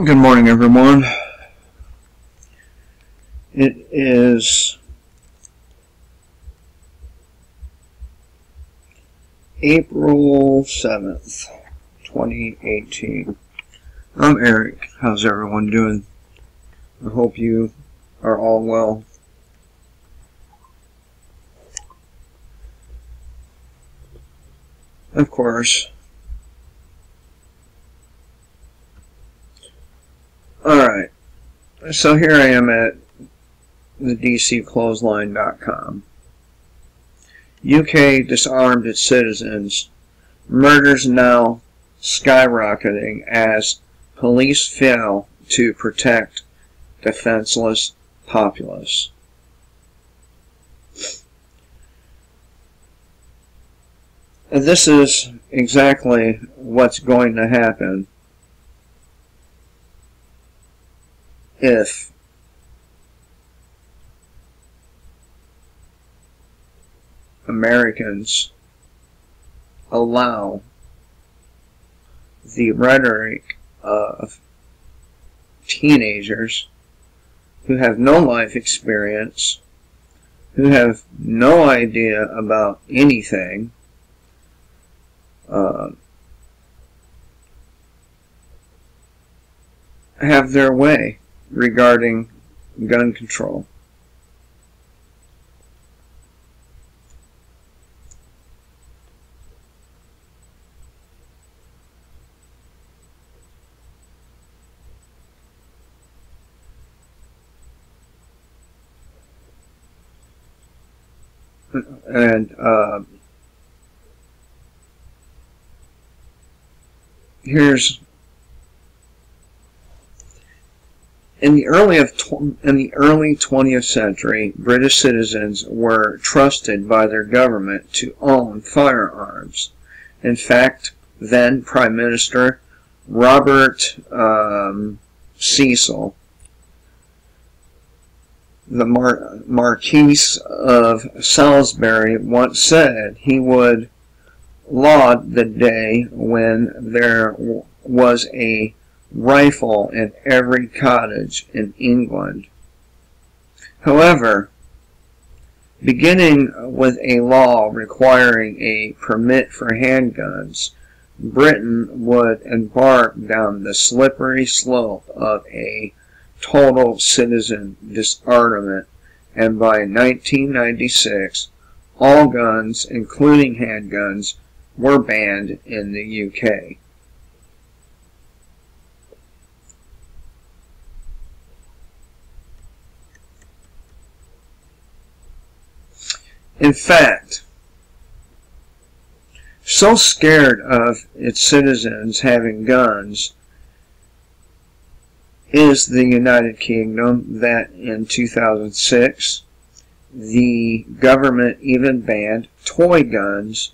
Good morning, everyone. It is April 7th, 2018. I'm Eric. How's everyone doing? I hope you are all well. Of course. Alright, so here I am at the DCClothesline.com. UK disarmed its citizens. Murders now skyrocketing as police fail to protect defenseless populace. And this is exactly what's going to happen if Americans allow the rhetoric of teenagers who have no life experience, who have no idea about anything, have their way regarding gun control. And here's in the early 20th century, British citizens were trusted by their government to own firearms. In fact, then Prime Minister Robert Cecil, the Marquis of Salisbury, once said he would laud the day when there was a rifle in every cottage in England. However, beginning with a law requiring a permit for handguns, Britain would embark down the slippery slope of a total citizen disarmament, and by 1996, all guns, including handguns, were banned in the UK. In fact, so scared of its citizens having guns is the United Kingdom that in 2006 the government even banned toy guns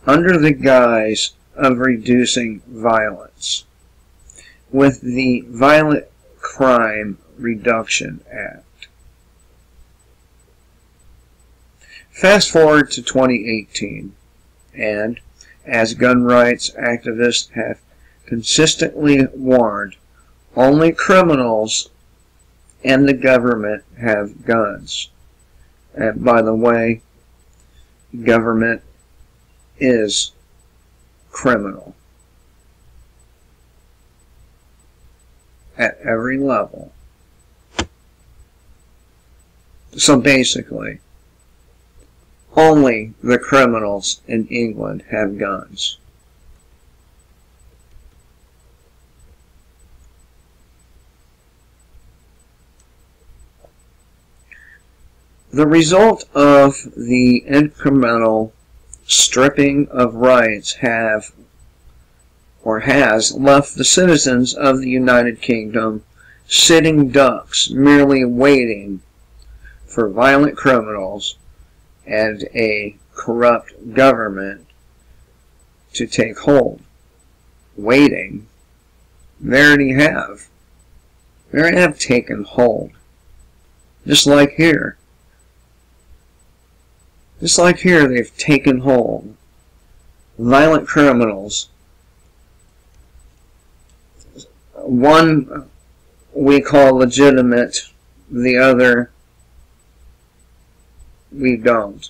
under the guise of reducing violence with the Violent Crime Reduction Act. Fast forward to 2018, and as gun rights activists have consistently warned, only criminals and the government have guns. And by the way, government is criminal at every level. So basically, only the criminals in England have guns. The result of the incremental stripping of rights has left the citizens of the United Kingdom sitting ducks, merely waiting for violent criminals and a corrupt government to take hold. Waiting. They already have. They already have taken hold. Just like here. Just like here, they've taken hold. Violent criminals. One we call legitimate, the other we don't.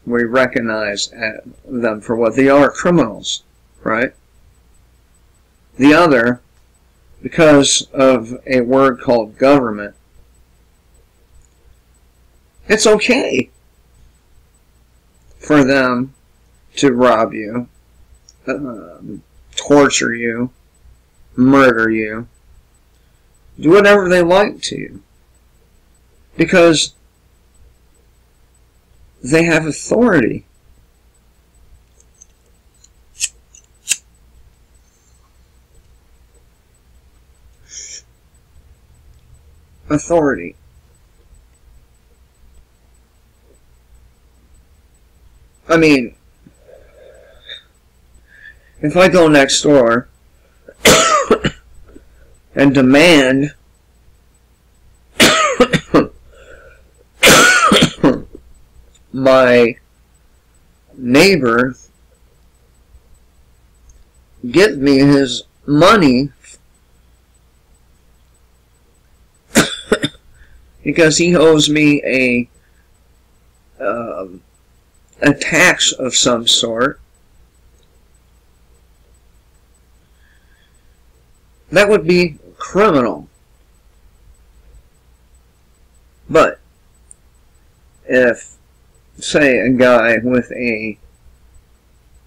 We recognize them for what they are, criminals, right? The other, because of a word called government, it's okay for them to rob you, torture you, murder you, do whatever they like to you, because they have authority. Authority. I mean, if I go next door and demand my neighbor give me his money because he owes me a tax of some sort, that would be criminal. But if, say, a guy with a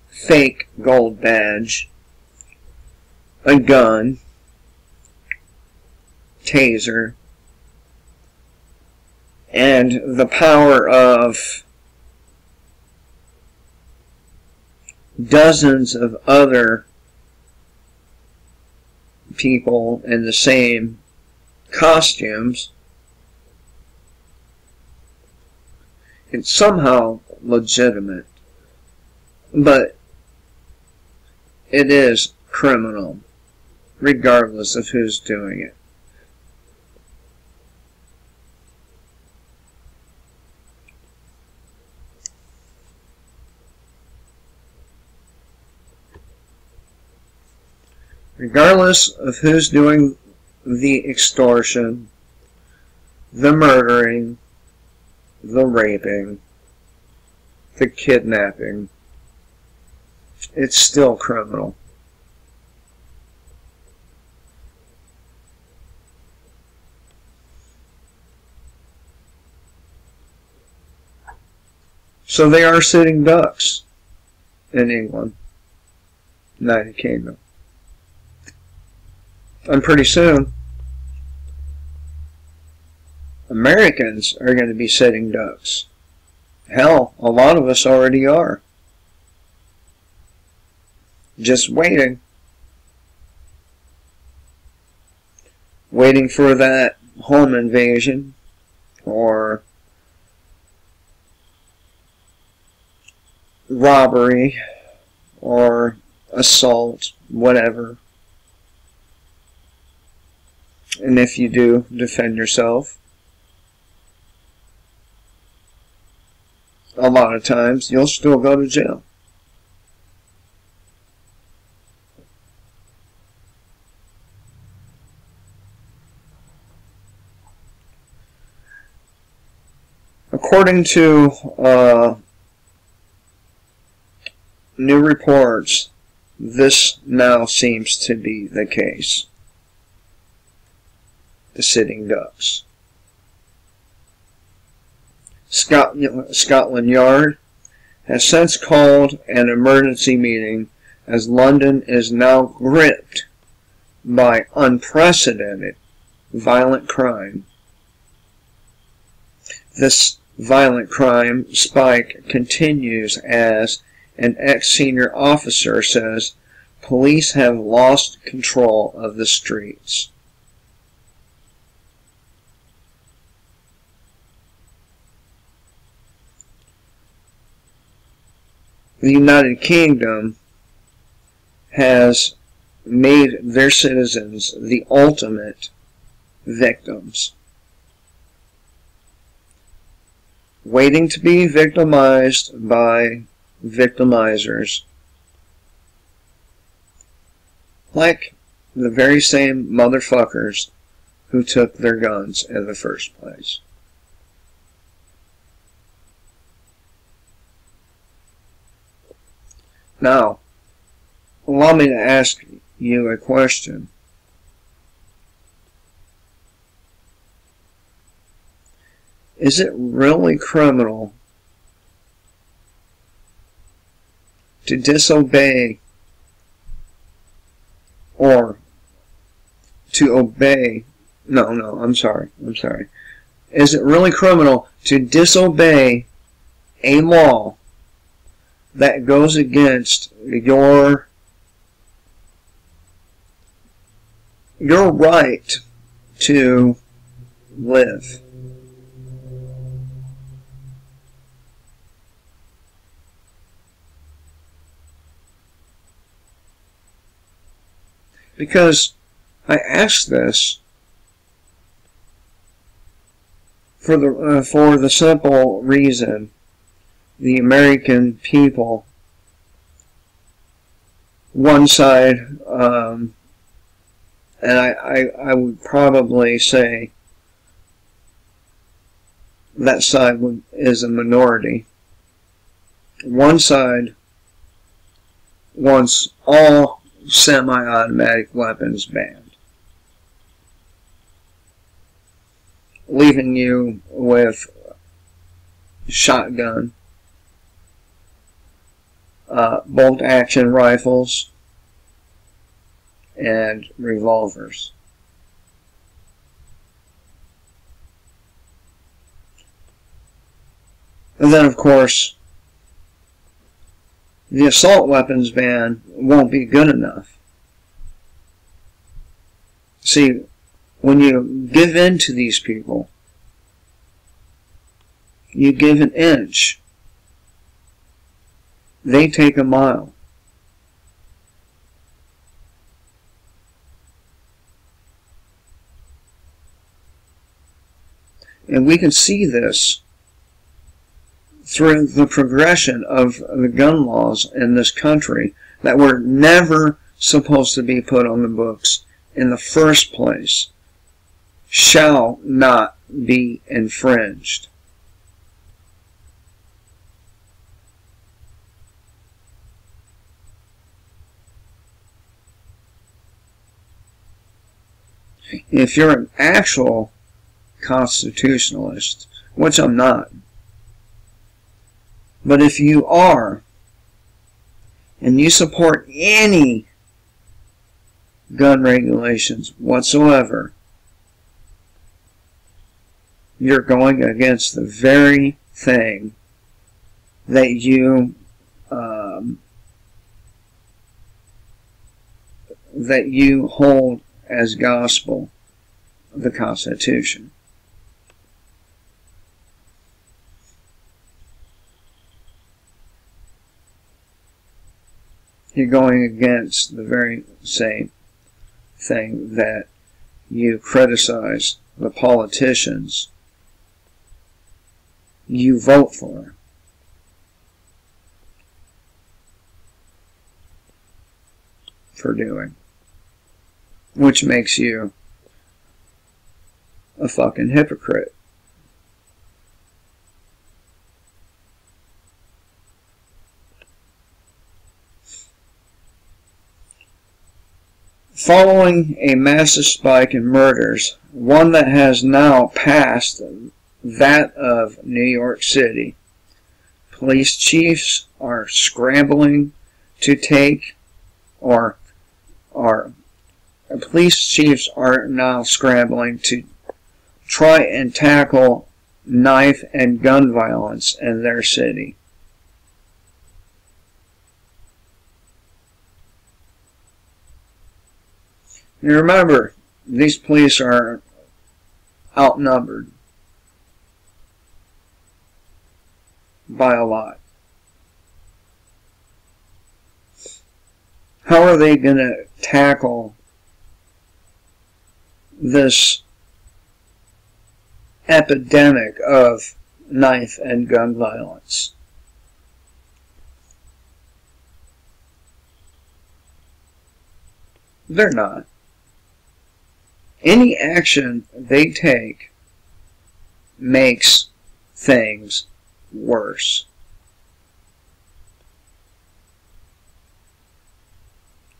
fake gold badge, a gun, taser, and the power of dozens of other people in the same costumes, it's somehow legitimate, but it is criminal, regardless of who's doing it. Regardless of who's doing the extortion, the murdering, the raping, the kidnapping, it's still criminal. So they are sitting ducks in England, United Kingdom. And pretty soon, Americans are going to be sitting ducks. Hell, a lot of us already are. Just waiting. Waiting for that home invasion or robbery or assault, whatever. And if you do, defend yourself. A lot of times, you'll still go to jail. According to new reports, this now seems to be the case. The sitting ducks. Scotland Yard has since called an emergency meeting as London is now gripped by unprecedented violent crime. This violent crime spike continues as an ex-senior officer says police have lost control of the streets. The United Kingdom has made their citizens the ultimate victims, waiting to be victimized by victimizers, like the very same motherfuckers who took their guns in the first place. Now, allow me to ask you a question. Is it really criminal to disobey or to obey? I'm sorry. Is it really criminal to disobey a law that goes against your right to live? Because I ask this for the simple reason the American people, one side, and I would probably say that side is a minority. One side wants all semi-automatic weapons banned, leaving you with shotgun, bolt-action rifles, and revolvers. And then, of course, the assault weapons ban won't be good enough. See, when you give in to these people, you give an inch, they take a mile. And we can see this through the progression of the gun laws in this country that were never supposed to be put on the books in the first place, shall not be infringed. If you're an actual constitutionalist, which I'm not, but if you are, and you support any gun regulations whatsoever, you're going against the very thing that you hold as gospel, the Constitution. You're going against the very same thing that you criticize the politicians you vote for. Doing. Which makes you a fucking hypocrite. Following a massive spike in murders, one that has now passed that of New York City, police chiefs are scrambling to police chiefs are now scrambling to try and tackle knife and gun violence in their city. And remember, these police are outnumbered by a lot. How are they going to tackle this epidemic of knife and gun violence? They're not. Any action they take makes things worse.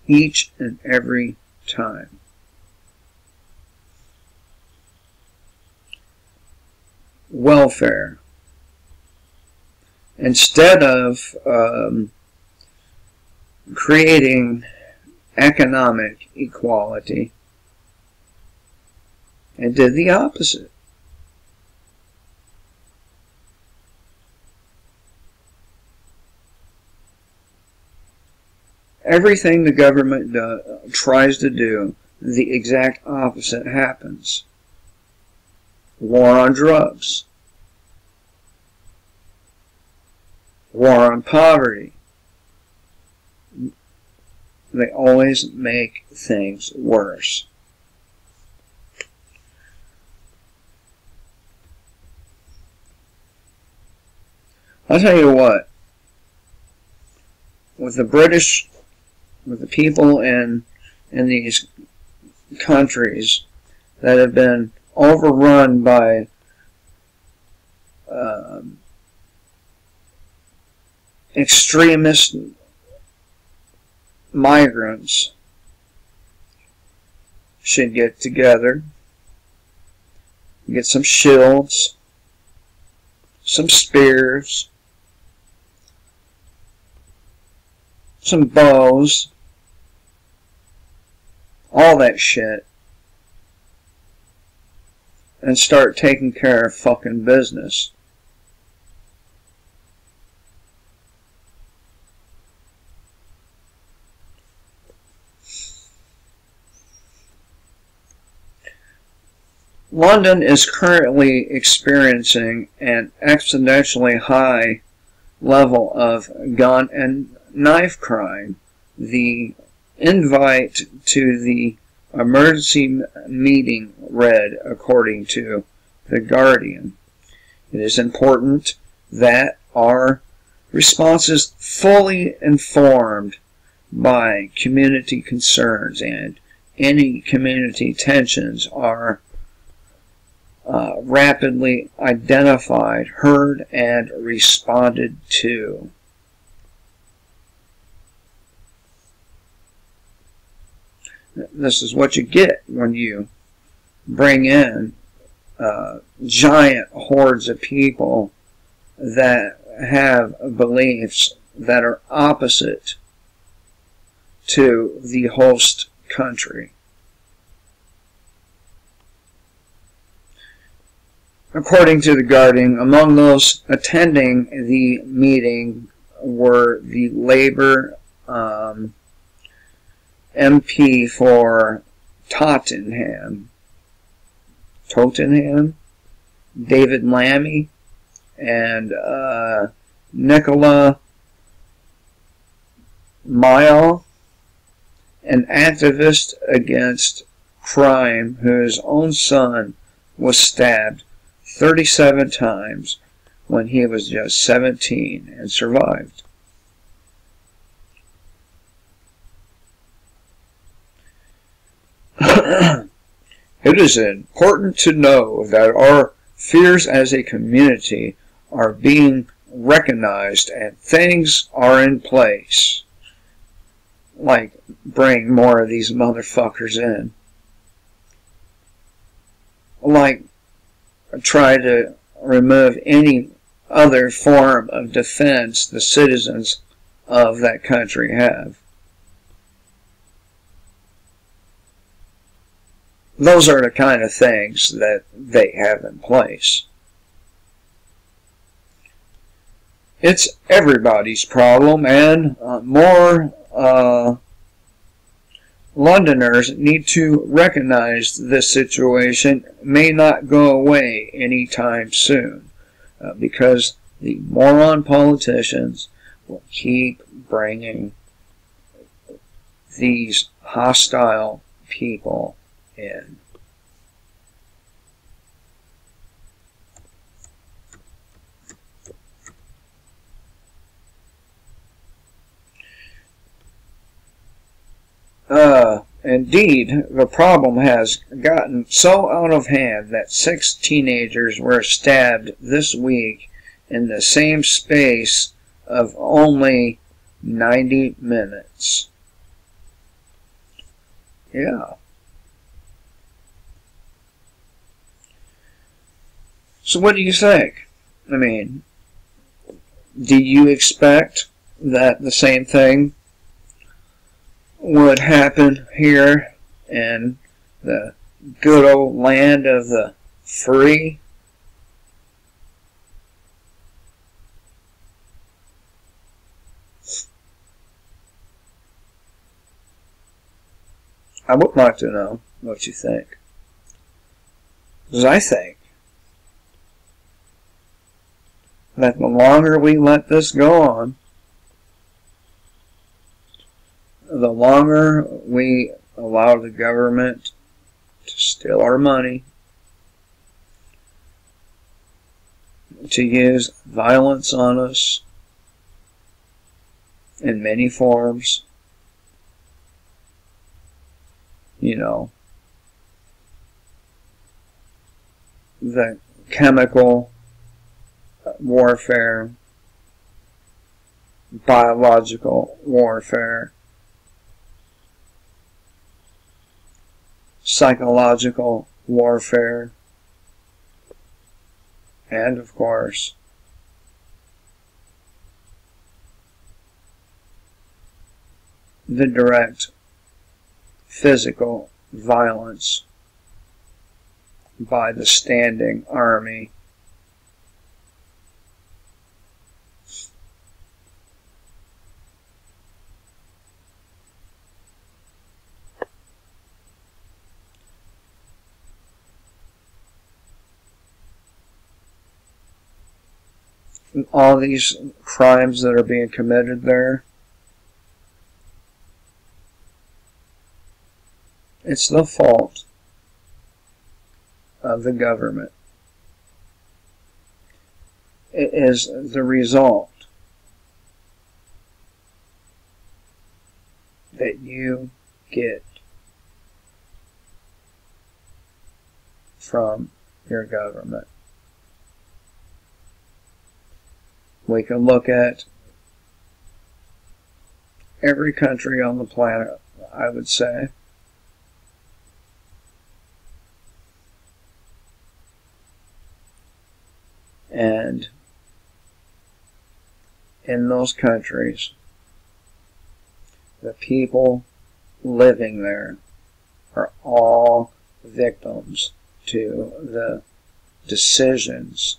Each and every time. Welfare. Instead of creating economic equality, it did the opposite. Everything the government tries to do, the exact opposite happens. War on drugs. War on poverty. They always make things worse. I'll tell you what, with the British, with the people in these countries that have been overrun by extremist migrants, should get together, get some shields, some spears, some bows, all that shit, and start taking care of fucking business. London is currently experiencing an exponentially high level of gun and knife crime. The invite to the emergency meeting read, according to The Guardian, "It is important that our response is fully informed by community concerns, and any community tensions are rapidly identified, heard, and responded to." This is what you get when you bring in giant hordes of people that have beliefs that are opposite to the host country. According to The Guardian, among those attending the meeting were the Labour MP for Tottenham, David Lammy, and Nicola Mile, an activist against crime whose own son was stabbed 37 times when he was just 17 and survived. It is important to know that our fears as a community are being recognized and things are in place. Like, bring more of these motherfuckers in. Like, try to remove any other form of defense the citizens of that country have. Those are the kind of things that they have in place. It's everybody's problem, and more Londoners need to recognize this situation may not go away anytime soon, because the moron politicians will keep bringing these hostile people in. Indeed, the problem has gotten so out of hand that 6 teenagers were stabbed this week in the same space of only 90 minutes. Yeah. So what do you think? I mean, do you expect that the same thing would happen here in the good old land of the free? I would like to know what you think. Because I think that the longer we let this go on, the longer we allow the government to steal our money, to use violence on us in many forms, you know, the chemical warfare, biological warfare, psychological warfare, and of course, the direct physical violence by the standing army. All these crimes that are being committed there, it's the fault of the government. It is the result that you get from your government. We can look at every country on the planet, I would say. And in those countries, the people living there are all victims to the decisions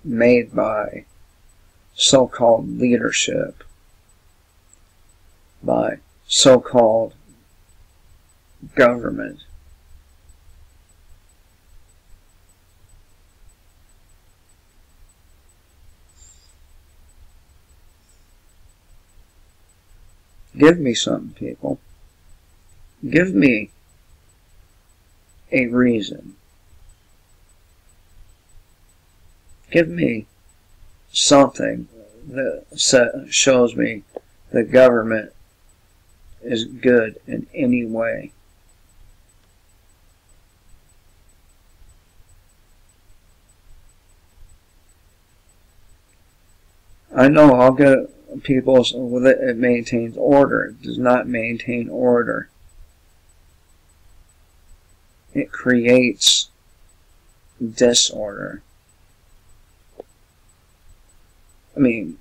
made by so-called leadership, by so-called government. Give me something, people. Give me a reason. Give me something that shows me the government is good in any way. I know I'll get people's, well, it maintains order. It does not maintain order. It creates disorder. I mean,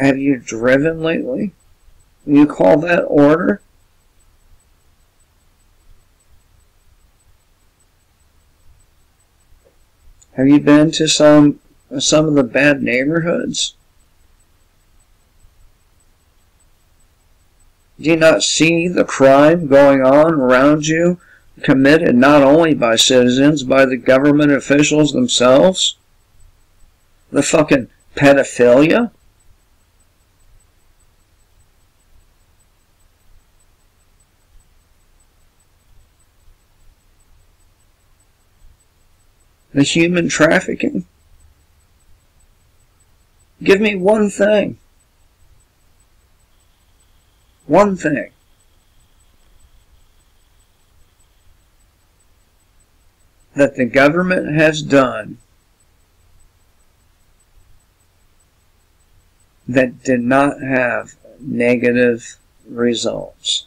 have you driven lately? You call that order? Have you been to some of the bad neighborhoods? Do you not see the crime going on around you, committed not only by citizens, by the government officials themselves? The fucking pedophilia? The human trafficking? Give me one thing. one thing that the government has done that did not have negative results.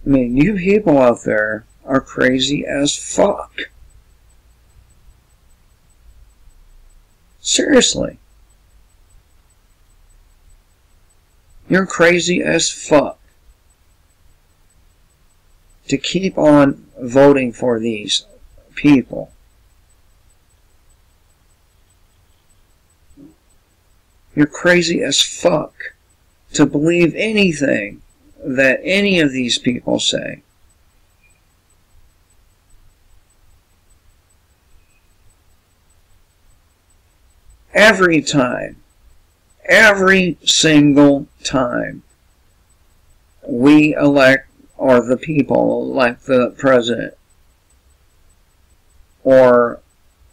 I mean, you people out there are crazy as fuck. Seriously. You're crazy as fuck to keep on voting for these people. You're crazy as fuck to believe anything that any of these people say. Every time, every single time we elect, or the people elect the president or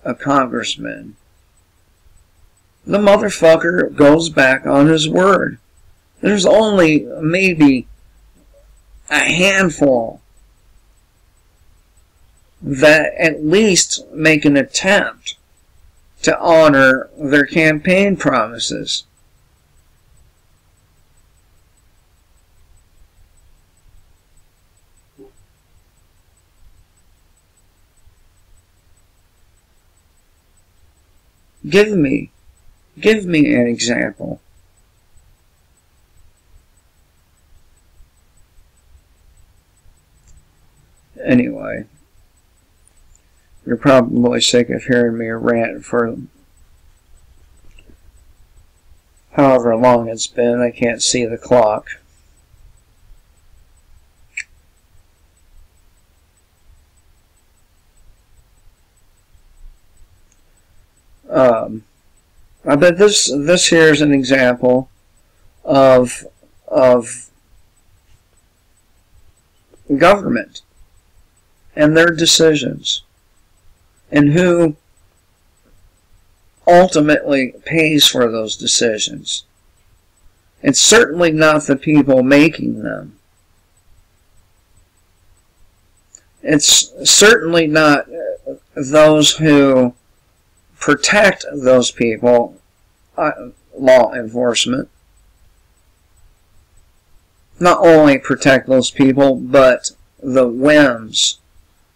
a congressman, the motherfucker goes back on his word. There's only maybe a handful that at least make an attempt to honor their campaign promises. Give me an example. Anyway, you're probably sick of hearing me rant for however long it's been. I can't see the clock. I bet this here is an example of government and their decisions, and who ultimately pays for those decisions. It's certainly not the people making them. It's certainly not those who protect those people, law enforcement. Not only protect those people, but the whims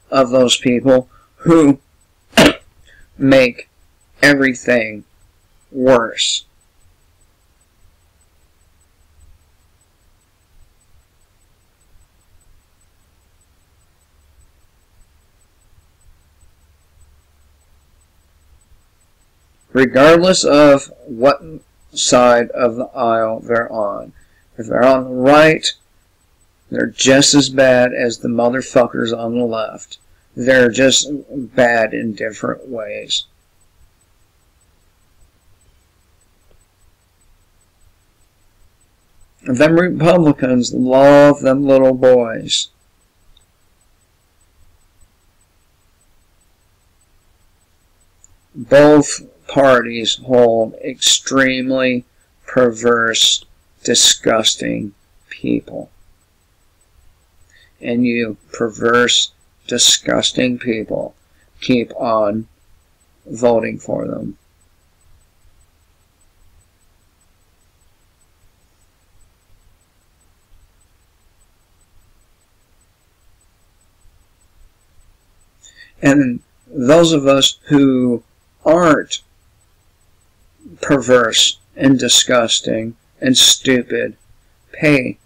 of those people who make everything worse. Regardless of what side of the aisle they're on. If they're on the right, they're just as bad as the motherfuckers on the left. They're just bad in different ways. Them Republicans love them little boys. Both parties hold extremely perverse, disgusting people. And you perverse, disgusting people keep on voting for them. And those of us who aren't perverse and disgusting and stupid pay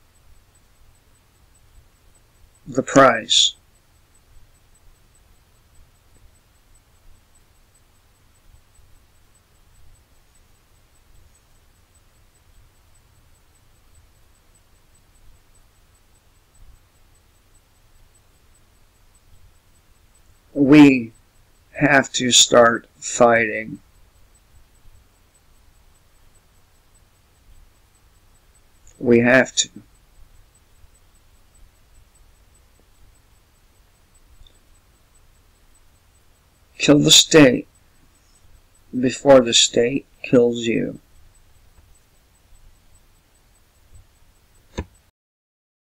the price. We have to start fighting. We have to. Kill the state before the state kills you.